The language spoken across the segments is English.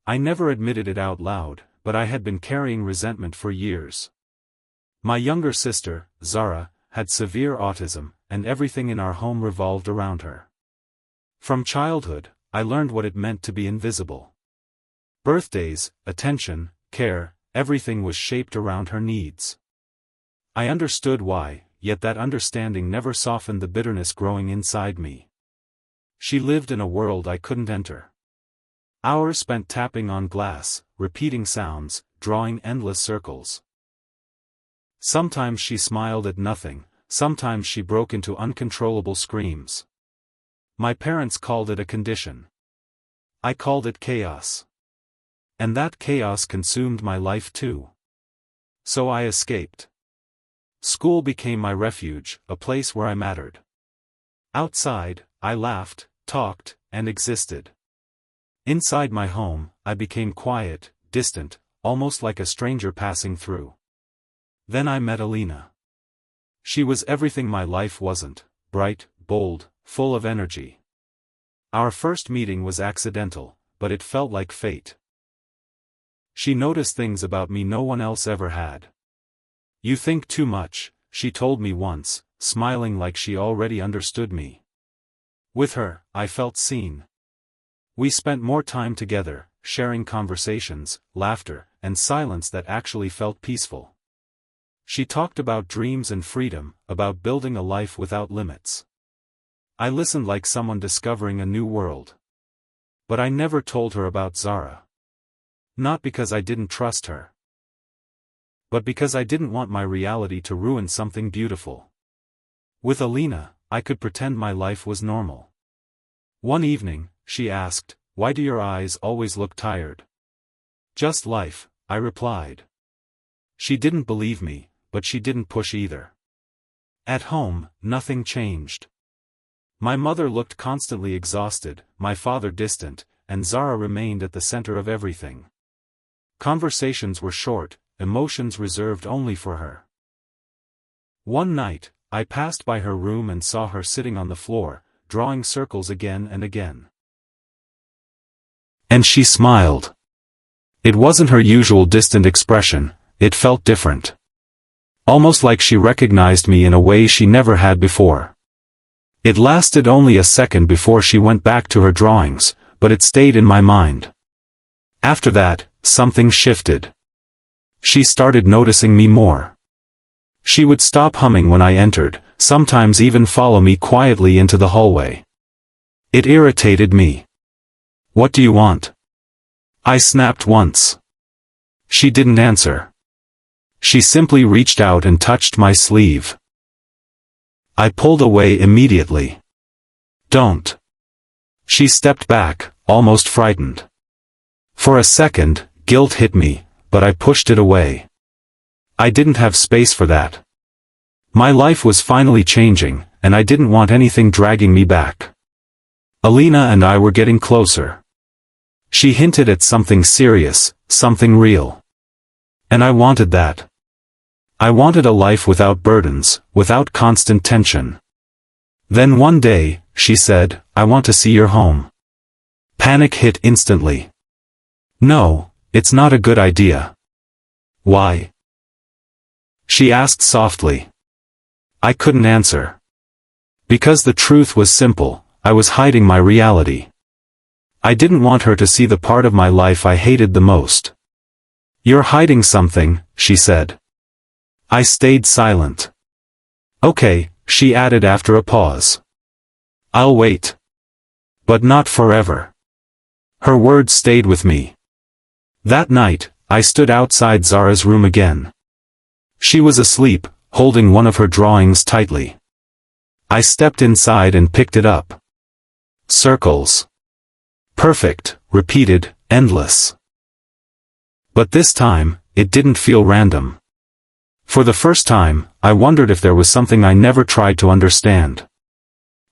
I never admitted it out loud, but I had been carrying resentment for years. My younger sister, Zara, had severe autism, and everything in our home revolved around her. From childhood, I learned what it meant to be invisible. Birthdays, attention, care, everything was shaped around her needs. I understood why, yet that understanding never softened the bitterness growing inside me. She lived in a world I couldn't enter. Hours spent tapping on glass, repeating sounds, drawing endless circles. Sometimes she smiled at nothing, sometimes she broke into uncontrollable screams. My parents called it a condition. I called it chaos. And that chaos consumed my life too. So I escaped. School became my refuge, a place where I mattered. Outside, I laughed, talked, and existed. Inside my home, I became quiet, distant, almost like a stranger passing through. Then I met Alina. She was everything my life wasn't: bright, bold, full of energy. Our first meeting was accidental, but it felt like fate. She noticed things about me no one else ever had. "You think too much," she told me once, smiling like she already understood me. With her, I felt seen. We spent more time together, sharing conversations, laughter, and silence that actually felt peaceful. She talked about dreams and freedom, about building a life without limits. I listened like someone discovering a new world. But I never told her about Zara. Not because I didn't trust her, but because I didn't want my reality to ruin something beautiful. With Alina, I could pretend my life was normal. One evening, she asked, "Why do your eyes always look tired?" "Just life," I replied. She didn't believe me, but she didn't push either. At home, nothing changed. My mother looked constantly exhausted, my father distant, and Zara remained at the center of everything. Conversations were short, emotions reserved only for her. One night, I passed by her room and saw her sitting on the floor, drawing circles again and again. And she smiled. It wasn't her usual distant expression, it felt different. Almost like she recognized me in a way she never had before. It lasted only a second before she went back to her drawings, but it stayed in my mind. After that, something shifted. She started noticing me more. She would stop humming when I entered, sometimes even follow me quietly into the hallway. It irritated me. "What do you want?" I snapped once. She didn't answer. She simply reached out and touched my sleeve. I pulled away immediately. "Don't." She stepped back, almost frightened. For a second, guilt hit me, but I pushed it away. I didn't have space for that. My life was finally changing, and I didn't want anything dragging me back. Alina and I were getting closer. She hinted at something serious, something real. And I wanted that. I wanted a life without burdens, without constant tension. Then one day, she said, "I want to see your home." Panic hit instantly. "No, it's not a good idea." "Why?" she asked softly. I couldn't answer. Because the truth was simple, I was hiding my reality. I didn't want her to see the part of my life I hated the most. "You're hiding something," she said. I stayed silent. "Okay," she added after a pause. "I'll wait. But not forever." Her words stayed with me. That night, I stood outside Zara's room again. She was asleep, holding one of her drawings tightly. I stepped inside and picked it up. Circles. Perfect, repeated, endless. But this time, it didn't feel random. For the first time, I wondered if there was something I never tried to understand.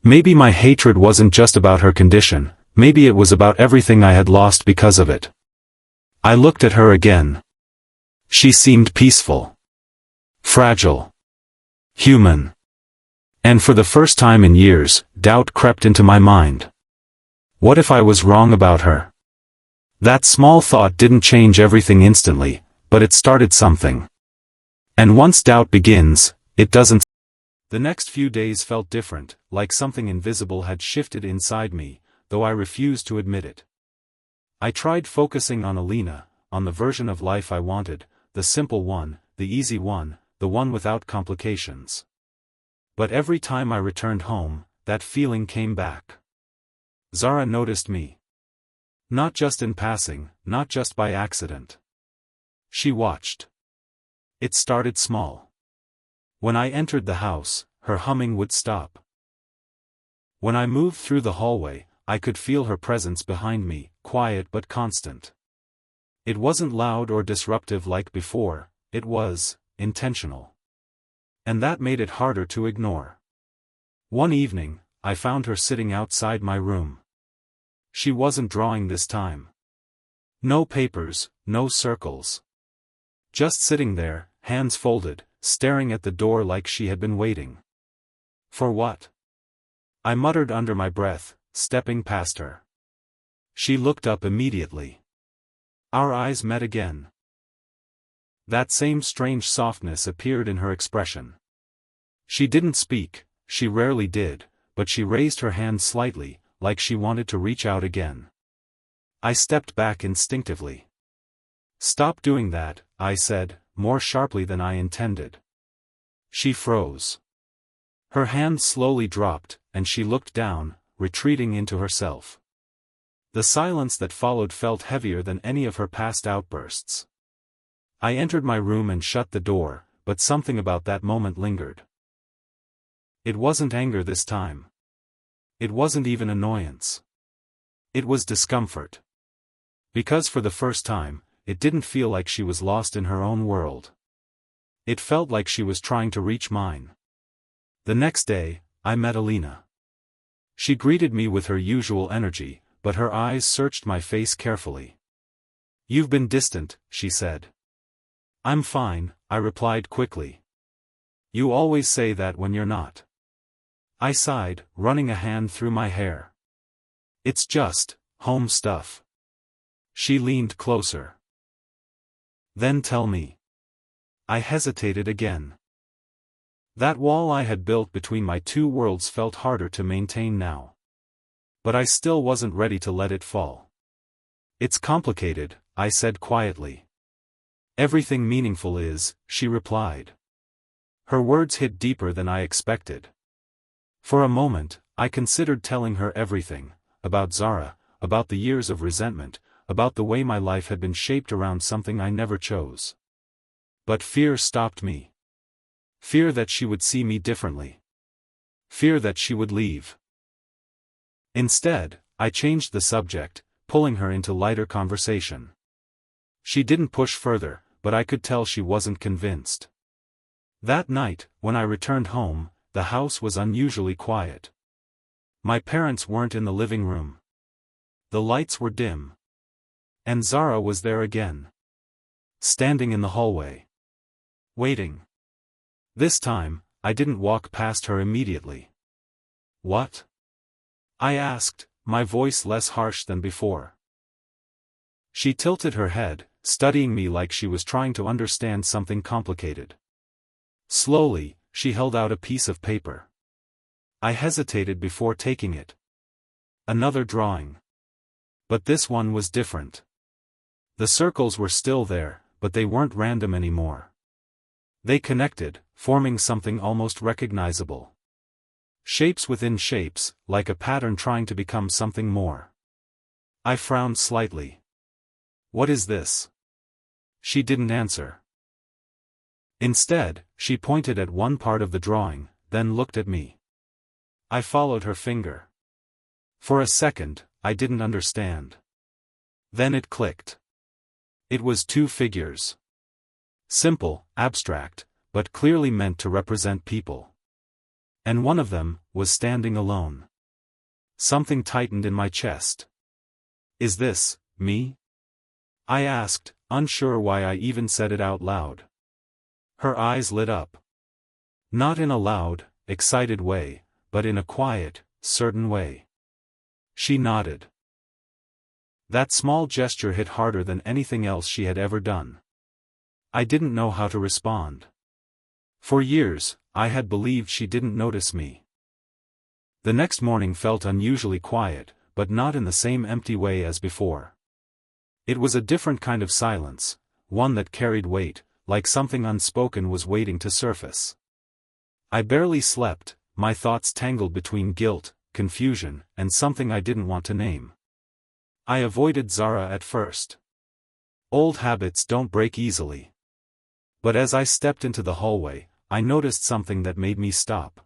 Maybe my hatred wasn't just about her condition, maybe it was about everything I had lost because of it. I looked at her again. She seemed peaceful. Fragile. Human. And for the first time in years, doubt crept into my mind. What if I was wrong about her? That small thought didn't change everything instantly, but it started something. And once doubt begins, it doesn't. The next few days felt different, like something invisible had shifted inside me, though I refused to admit it. I tried focusing on Alina, on the version of life I wanted, the simple one, the easy one, the one without complications. But every time I returned home, that feeling came back. Zara noticed me. Not just in passing, not just by accident. She watched. It started small. When I entered the house, her humming would stop. When I moved through the hallway, I could feel her presence behind me, quiet but constant. It wasn't loud or disruptive like before, it was intentional. And that made it harder to ignore. One evening, I found her sitting outside my room. She wasn't drawing this time. No papers, no circles. Just sitting there, hands folded, staring at the door like she had been waiting. For what? I muttered under my breath, stepping past her. She looked up immediately. Our eyes met again. That same strange softness appeared in her expression. She didn't speak, she rarely did, but she raised her hand slightly, like she wanted to reach out again. I stepped back instinctively. Stop doing that, I said, more sharply than I intended. She froze. Her hand slowly dropped, and she looked down, retreating into herself. The silence that followed felt heavier than any of her past outbursts. I entered my room and shut the door, but something about that moment lingered. It wasn't anger this time. It wasn't even annoyance. It was discomfort. Because for the first time, it didn't feel like she was lost in her own world. It felt like she was trying to reach mine. The next day, I met Alina. She greeted me with her usual energy, but her eyes searched my face carefully. You've been distant, she said. I'm fine, I replied quickly. You always say that when you're not. I sighed, running a hand through my hair. It's just home stuff. She leaned closer. Then tell me. I hesitated again. That wall I had built between my two worlds felt harder to maintain now. But I still wasn't ready to let it fall. It's complicated, I said quietly. Everything meaningful is, she replied. Her words hit deeper than I expected. For a moment, I considered telling her everything, about Zara, about the years of resentment, about the way my life had been shaped around something I never chose. But fear stopped me. Fear that she would see me differently. Fear that she would leave. Instead, I changed the subject, pulling her into lighter conversation. She didn't push further, but I could tell she wasn't convinced. That night, when I returned home, the house was unusually quiet. My parents weren't in the living room. The lights were dim. And Zara was there again. Standing in the hallway. Waiting. This time, I didn't walk past her immediately. What? I asked, my voice less harsh than before. She tilted her head, studying me like she was trying to understand something complicated. Slowly, she held out a piece of paper. I hesitated before taking it. Another drawing. But this one was different. The circles were still there, but they weren't random anymore. They connected, forming something almost recognizable. Shapes within shapes, like a pattern trying to become something more. I frowned slightly. What is this? She didn't answer. Instead, she pointed at one part of the drawing, then looked at me. I followed her finger. For a second, I didn't understand. Then it clicked. It was two figures. Simple, abstract, but clearly meant to represent people. And one of them was standing alone. Something tightened in my chest. Is this me? I asked, unsure why I even said it out loud. Her eyes lit up. Not in a loud, excited way, but in a quiet, certain way. She nodded. That small gesture hit harder than anything else she had ever done. I didn't know how to respond. For years, I had believed she didn't notice me. The next morning felt unusually quiet, but not in the same empty way as before. It was a different kind of silence, one that carried weight, like something unspoken was waiting to surface. I barely slept, my thoughts tangled between guilt, confusion, and something I didn't want to name. I avoided Zara at first. Old habits don't break easily. But as I stepped into the hallway, I noticed something that made me stop.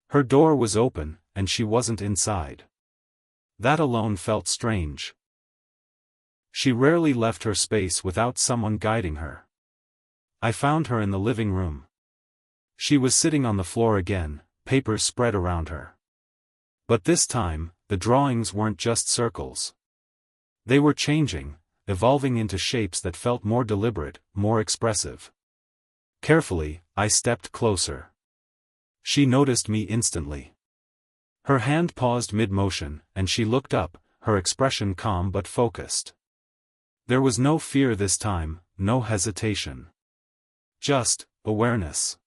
Her door was open, and she wasn't inside. That alone felt strange. She rarely left her space without someone guiding her. I found her in the living room. She was sitting on the floor again, papers spread around her. But this time, the drawings weren't just circles. They were changing, evolving into shapes that felt more deliberate, more expressive. Carefully, I stepped closer. She noticed me instantly. Her hand paused mid-motion, and she looked up, her expression calm but focused. There was no fear this time, no hesitation. Just awareness.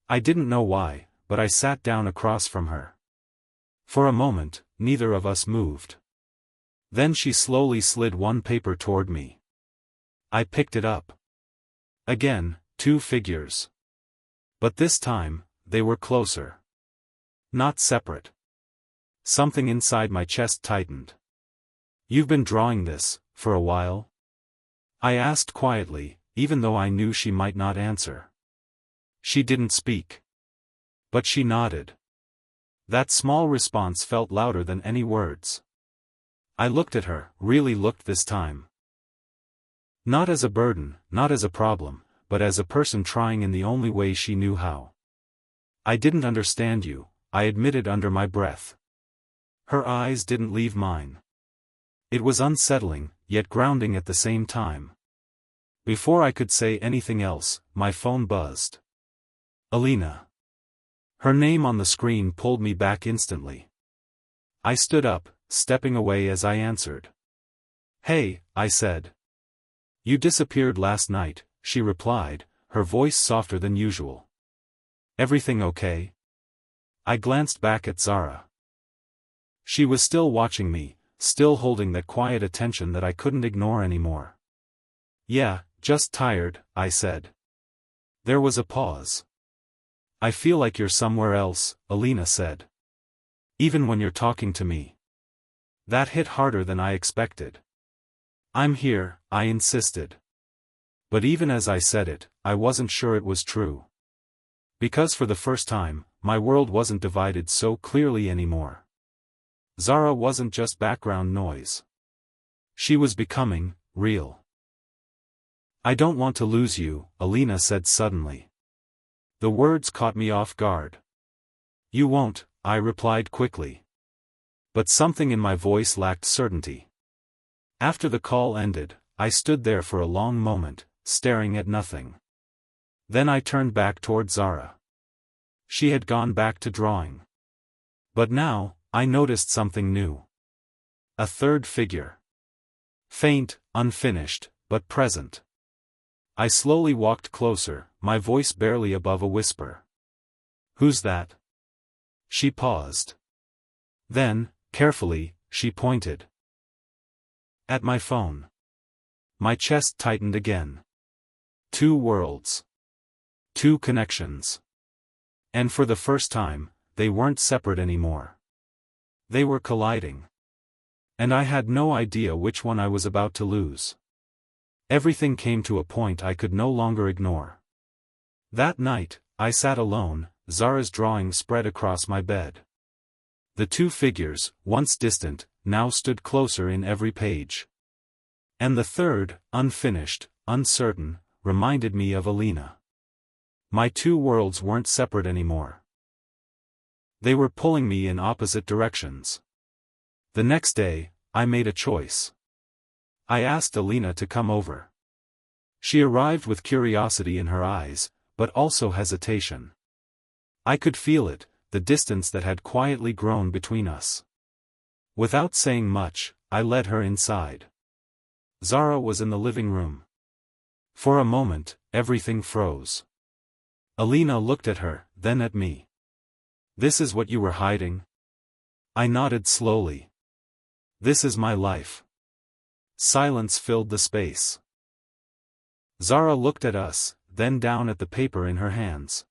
I didn't know why, but I sat down across from her. For a moment, neither of us moved. Then she slowly slid one paper toward me. I picked it up. Again, 2 figures. But this time, they were closer. Not separate. Something inside my chest tightened. "You've been drawing this, for a while?" I asked quietly, even though I knew she might not answer. She didn't speak. But she nodded. That small response felt louder than any words. I looked at her, really looked this time. Not as a burden, not as a problem, but as a person trying in the only way she knew how. "I didn't understand you," I admitted under my breath. Her eyes didn't leave mine. It was unsettling, yet grounding at the same time. Before I could say anything else, my phone buzzed. Alina. Her name on the screen pulled me back instantly. I stood up, stepping away as I answered. "Hey," I said. "You disappeared last night," she replied, her voice softer than usual. "Everything okay?" I glanced back at Zara. She was still watching me, still holding that quiet attention that I couldn't ignore anymore. "Yeah, just tired," I said. There was a pause. "I feel like you're somewhere else," Alina said. "Even when you're talking to me." That hit harder than I expected. "I'm here," I insisted. But even as I said it, I wasn't sure it was true. Because for the first time, my world wasn't divided so clearly anymore. Zara wasn't just background noise. She was becoming real. "I don't want to lose you," Alina said suddenly. The words caught me off guard. "You won't," I replied quickly. But something in my voice lacked certainty. After the call ended, I stood there for a long moment, staring at nothing. Then I turned back toward Zara. She had gone back to drawing. But now, I noticed something new. A third figure. Faint, unfinished, but present. I slowly walked closer, my voice barely above a whisper. "Who's that?" She paused. Then, carefully, she pointed. At my phone. My chest tightened again. 2 worlds. 2 connections. And for the first time, they weren't separate anymore. They were colliding. And I had no idea which one I was about to lose. Everything came to a point I could no longer ignore. That night, I sat alone, Zara's drawing spread across my bed. The 2 figures, once distant, now stood closer in every page. And the third, unfinished, uncertain, reminded me of Alina. My 2 worlds weren't separate anymore. They were pulling me in opposite directions. The next day, I made a choice. I asked Alina to come over. She arrived with curiosity in her eyes, but also hesitation. I could feel it, the distance that had quietly grown between us. Without saying much, I led her inside. Zara was in the living room. For a moment, everything froze. Alina looked at her, then at me. "This is what you were hiding?" I nodded slowly. "This is my life." Silence filled the space. Zara looked at us, then down at the paper in her hands.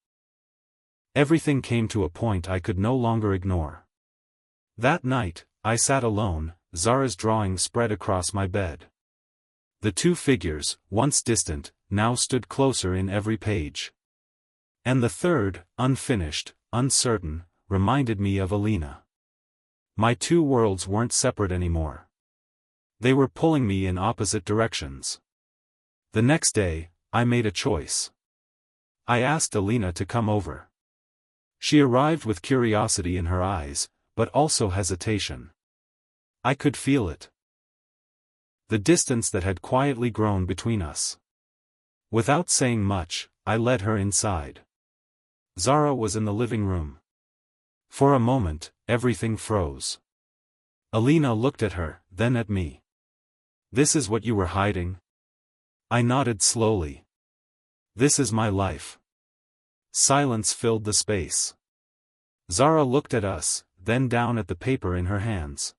Everything came to a point I could no longer ignore. That night, I sat alone, Zara's drawing spread across my bed. The two figures, once distant, now stood closer in every page. And the third, unfinished, uncertain, reminded me of Alina. My two worlds weren't separate anymore. They were pulling me in opposite directions. The next day, I made a choice. I asked Alina to come over. She arrived with curiosity in her eyes, but also hesitation. I could feel it. The distance that had quietly grown between us. Without saying much, I led her inside. Zara was in the living room. For a moment, everything froze. Alina looked at her, then at me. "This is what you were hiding?" I nodded slowly. "This is my life." Silence filled the space. Zara looked at us, then down at the paper in her hands.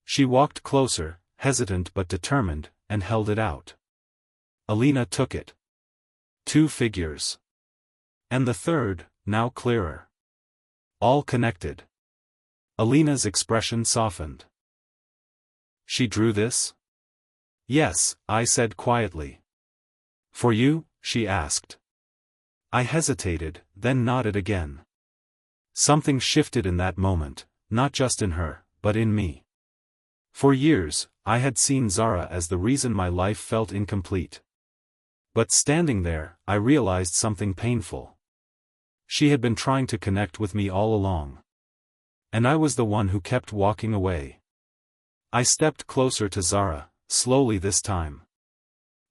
She walked closer, hesitant but determined, and held it out. Alina took it. Two figures. And the third, now clearer. All connected. Alina's expression softened. "She drew this?" "Yes," I said quietly. "For you?" she asked. I hesitated, then nodded again. Something shifted in that moment, not just in her, but in me. For years, I had seen Zara as the reason my life felt incomplete. But standing there, I realized something painful. She had been trying to connect with me all along. And I was the one who kept walking away. I stepped closer to Zara, slowly this time.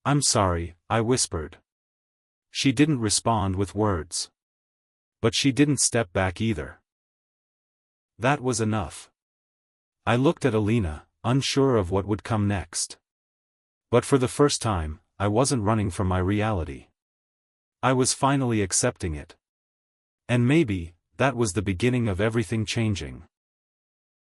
"I'm sorry," I whispered. She didn't respond with words. But she didn't step back either. That was enough. I looked at Alina, unsure of what would come next. But for the first time, I wasn't running from my reality. I was finally accepting it. And maybe, that was the beginning of everything changing.